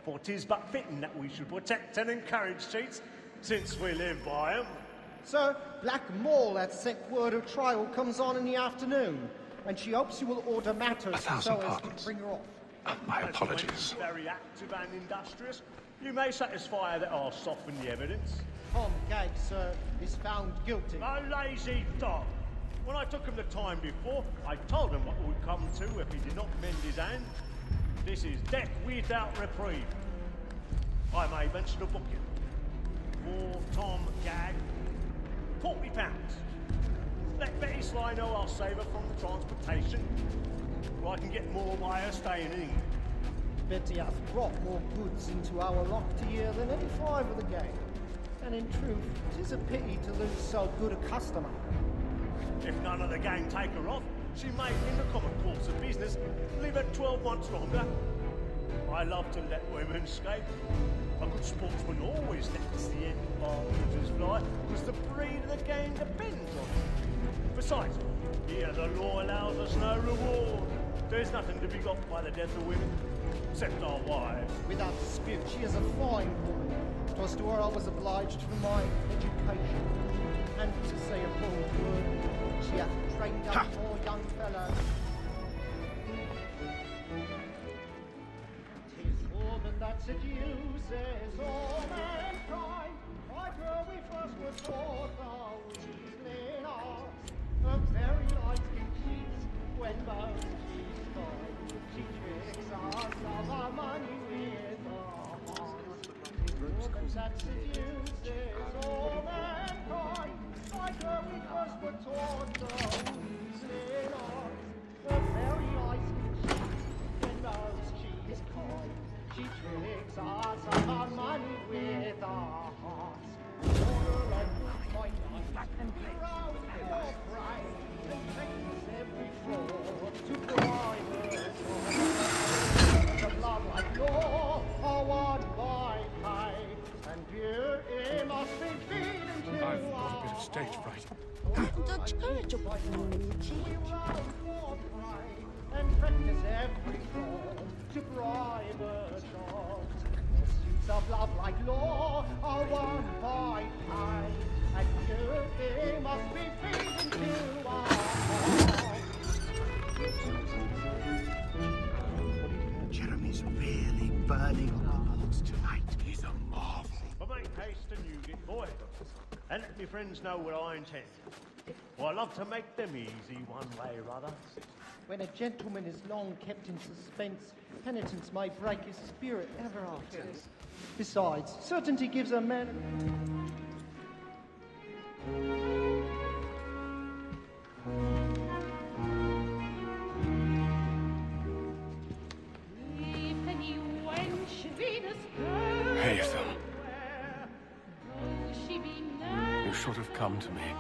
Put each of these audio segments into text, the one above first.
For 'tis but fitting that we should protect and encourage cheats, since we live by 'em. Sir, Black Mole had sent word her trial comes on in the afternoon, and she hopes you will order matters so as to bring her off. My apologies. Very active and industrious. You may satisfy that I'll soften the evidence. Tom Gag, sir, is found guilty. A lazy dog. When I took him the time before, I told him what would come to if he did not mend his hand. This is death without reprieve. I may mention a booking. For Tom Gag, £40. Let Betty Sly know I'll save her from the transportation, or I can get more by her staying in England. Betty hath brought more goods into our locked here than any five of the gang. And in truth, 'tis a pity to lose so good a customer. If none of the gang take her off, she may, in the common course of business, live at 12 months longer. I love to let women escape. A good sportsman always lets the end partridges fly, because the breed of the game depends on it. Besides, here the law allows us no reward. There's nothing to be got by the death of women, except our wives. Without dispute, she is a fine woman. 'Twas to her I was obliged for my education. And to say a bold word, she hath trained up more young fellows. 'Tis woman that seduces all mankind. Like her we first were taught the weasling arts. Her very light can cheat when both she's fine. She tricks us of our money with her heart. 'Tis woman that seduces all mankind. Like her we first were taught the weasling arts. Her very eyes can cheat when both she's kind. She tricks us of our money with our hearts. Order and my life and rouse your pride and takes every floor to bribe us. The blood like law are won by pay, and beauty must be feeding to I've got a our bit of stage fright. Don't courage your we rouse your pride and practice every form to bribe us all. Pursuits of love like law are won by pay, and beauty must be feeding to our hearts. Jeremy's really burning on the boards tonight. He's a marvel. But make haste and you get boy, and let me friends know what I intend. For I love to make them easy one way or other. When a gentleman is long kept in suspense, penitence may break his spirit ever after. Besides, certainty gives a man... Haytham. You should have come to me.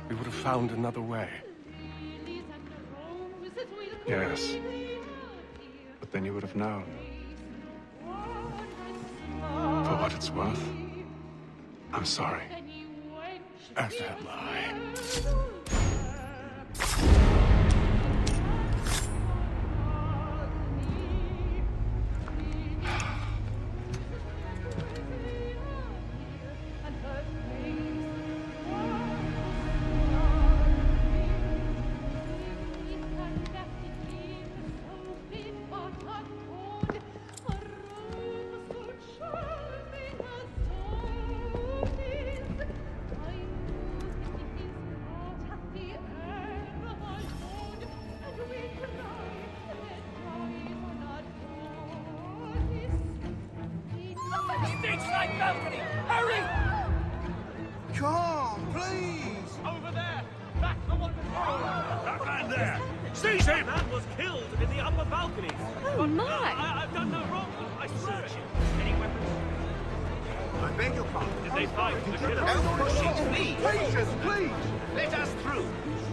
We would have found another way. Yes. But then you would have known. For what it's worth, I'm sorry. As am I. Come, please! Over there! That's the one! That man there! Seize him! That man was killed in the upper balconies. Oh, my! I've done no wrong. I swear it. Any weapons? I beg your pardon. Did they find the killer? Don't push it, please! Patience, please! Let us through.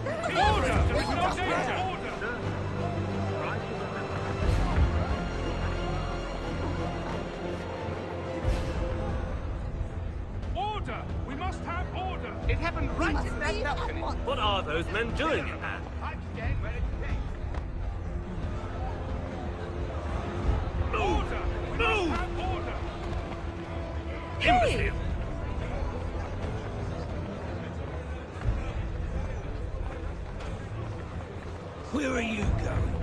Order! There is no danger! Order! Order! We must have order! It happened right in that balcony. What are those men doing in there? Order! Move! Imbecile! Where are you going?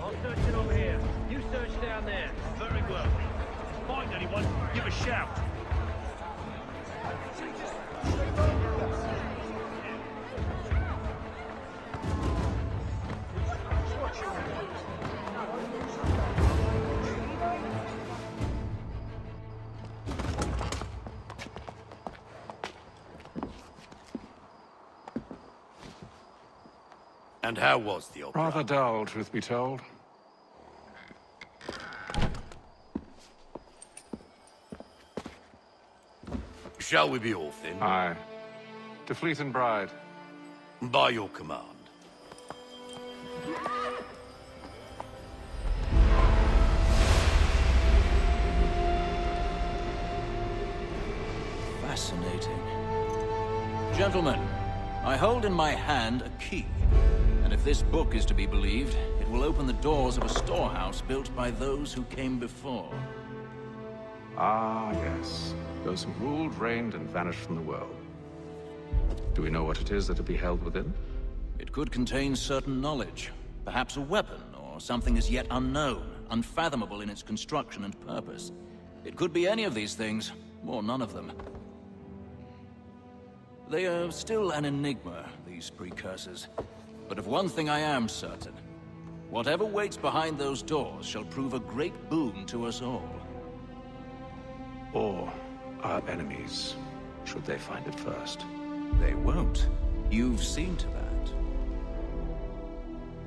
I'm searching over here. You search down there. Very well. Find anyone, give a shout. And how was the opera? Rather dull, truth be told. Shall we be off then? Aye. To Fleet and Bride. By your command. Fascinating. Gentlemen, I hold in my hand a key. And if this book is to be believed, it will open the doors of a storehouse built by those who came before. Ah, yes. Those who ruled, reigned, and vanished from the world. Do we know what it is that will be held within? It could contain certain knowledge. Perhaps a weapon, or something as yet unknown, unfathomable in its construction and purpose. It could be any of these things, or none of them. They are still an enigma, these precursors. But of one thing I am certain. Whatever waits behind those doors shall prove a great boon to us all. Or our enemies, should they find it first. They won't. You've seen to that.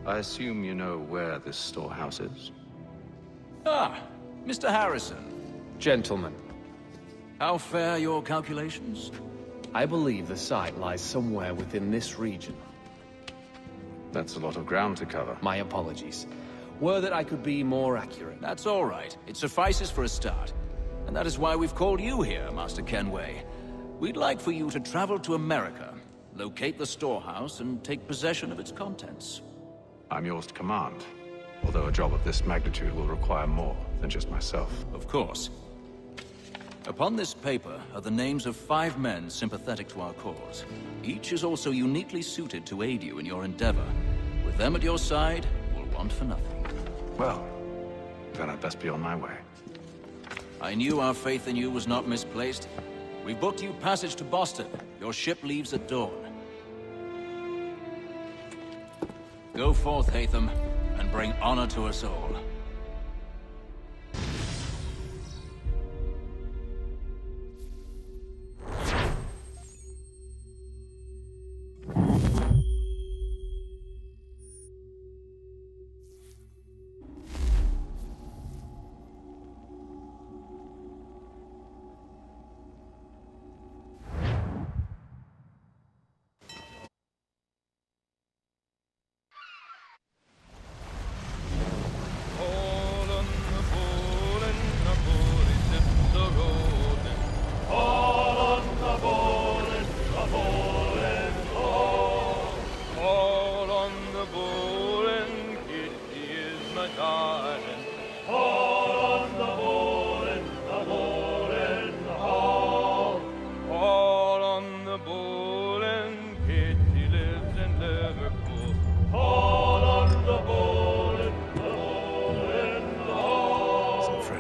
I assume you know where this storehouse is? Ah, Mr. Harrison. Gentlemen, How fare your calculations? I believe the site lies somewhere within this region. That's a lot of ground to cover. My apologies. Were that I could be more accurate. That's all right. It suffices for a start. And that is why we've called you here, Master Kenway. We'd like for you to travel to America, locate the storehouse, and take possession of its contents. I'm yours to command. Although a job of this magnitude will require more than just myself. Of course. Upon this paper are the names of 5 men sympathetic to our cause. Each is also uniquely suited to aid you in your endeavor. With them at your side, we'll want for nothing. Well, then I'd best be on my way. I knew our faith in you was not misplaced. We've booked you passage to Boston. Your ship leaves at dawn. Go forth, Hatham, and bring honor to us all.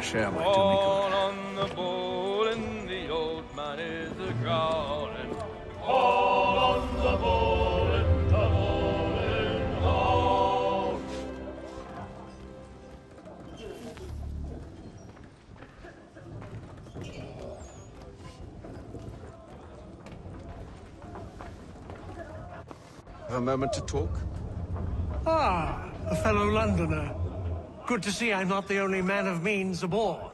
Share might do me good. On the bowl and the old man is a-growling. All on the bowl and the bowling hall. Have a moment to talk? Ah, a fellow Londoner. Good to see I'm not the only man of means aboard.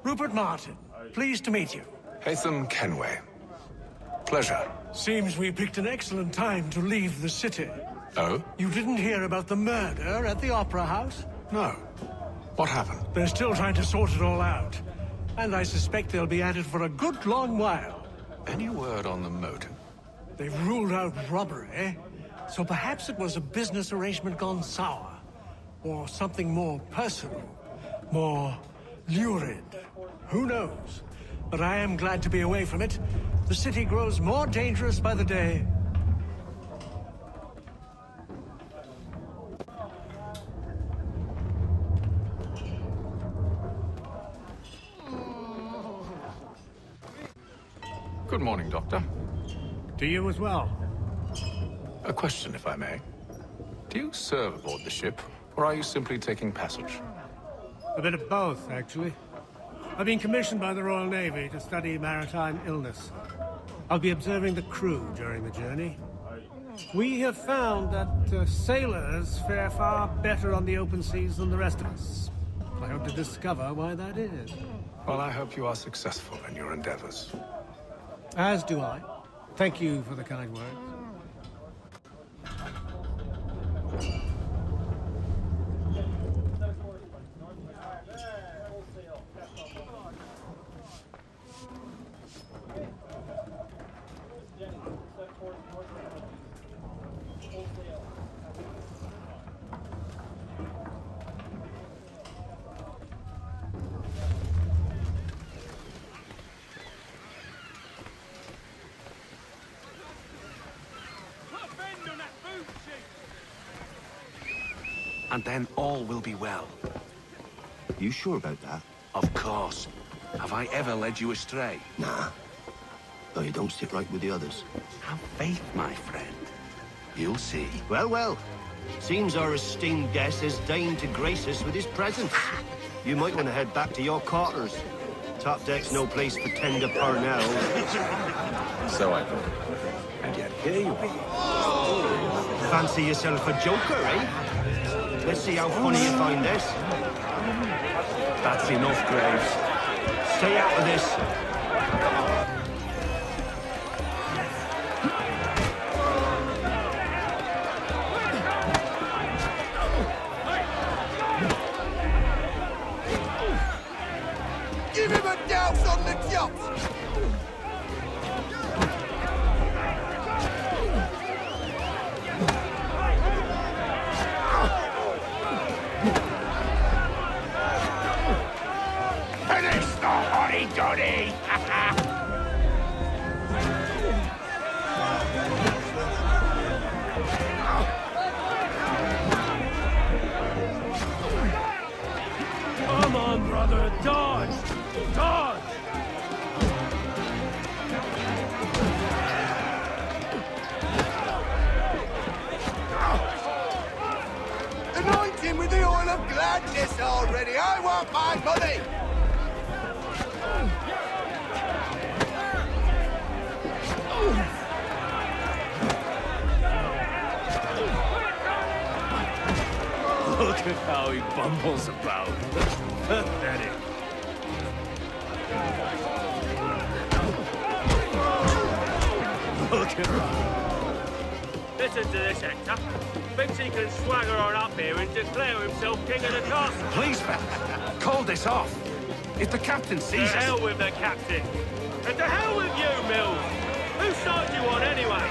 Rupert Martin, pleased to meet you. Hatham Kenway. Pleasure. Seems we picked an excellent time to leave the city. Oh? You didn't hear about the murder at the Opera House? No. What happened? They're still trying to sort it all out. And I suspect they'll be at it for a good long while. Any word on the motive? They've ruled out robbery, so perhaps it was a business arrangement gone sour. Or something more personal? More lurid? Who knows? But I am glad to be away from it. The city grows more dangerous by the day. Good morning, Doctor. To you as well. A question, if I may. Do you serve aboard the ship, or are you simply taking passage? A bit of both, actually. I've been commissioned by the Royal Navy to study maritime illness. I'll be observing the crew during the journey. We have found that sailors fare far better on the open seas than the rest of us. I hope to discover why that is. Well, I hope you are successful in your endeavors. As do I. Thank you for the kind words. And then all will be well. You sure about that? Of course. Have I ever led you astray? Nah. Though you don't sit right with the others. Have faith, my friend. You'll see. Well, well. Seems our esteemed guest has deigned to grace us with his presence. You might want to head back to your quarters. Top deck's no place for tender parnell. So I thought. And yet here you are. Fancy yourself a joker, eh? Let's see how funny you find this. That's enough, Graves. Stay out of this. Give him a douse on the chops! Johnny! Come on, brother, dodge! Dodge! Anoint him with the oil of gladness already! I want my money! Look at how he bumbles about. Pathetic. Look at her. Listen to this, Hector. Thinks he can swagger on up here and declare himself king of the castle. Please, fellas, call this off. If the captain sees us... To hell with the captain. And to hell with you, Mills. Whose side do you on anyway?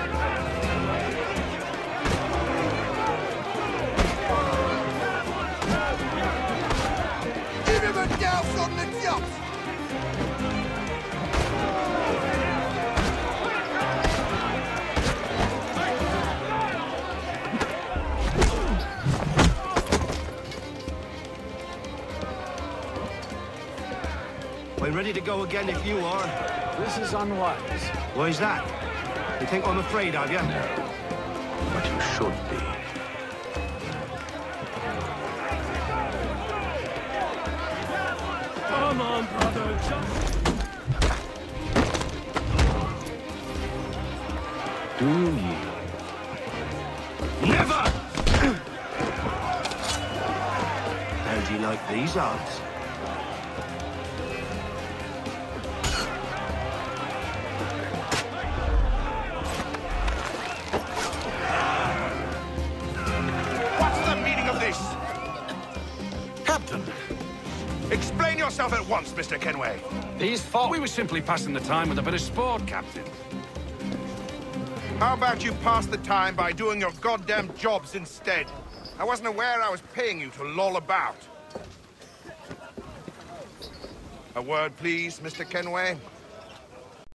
Give him a douse on the chops! We're ready to go again if you are. This is unwise. Why is that? You think I'm afraid of you? No. But you should be. Come on, brother, Do you? Never! How do you like these odds? What's the meaning of this? Captain! Explain yourself at once, Mr. Kenway. These thought we were simply passing the time with a bit of sport, Captain. How about you pass the time by doing your goddamn jobs instead? I wasn't aware I was paying you to loll about. A word, please, Mr. Kenway.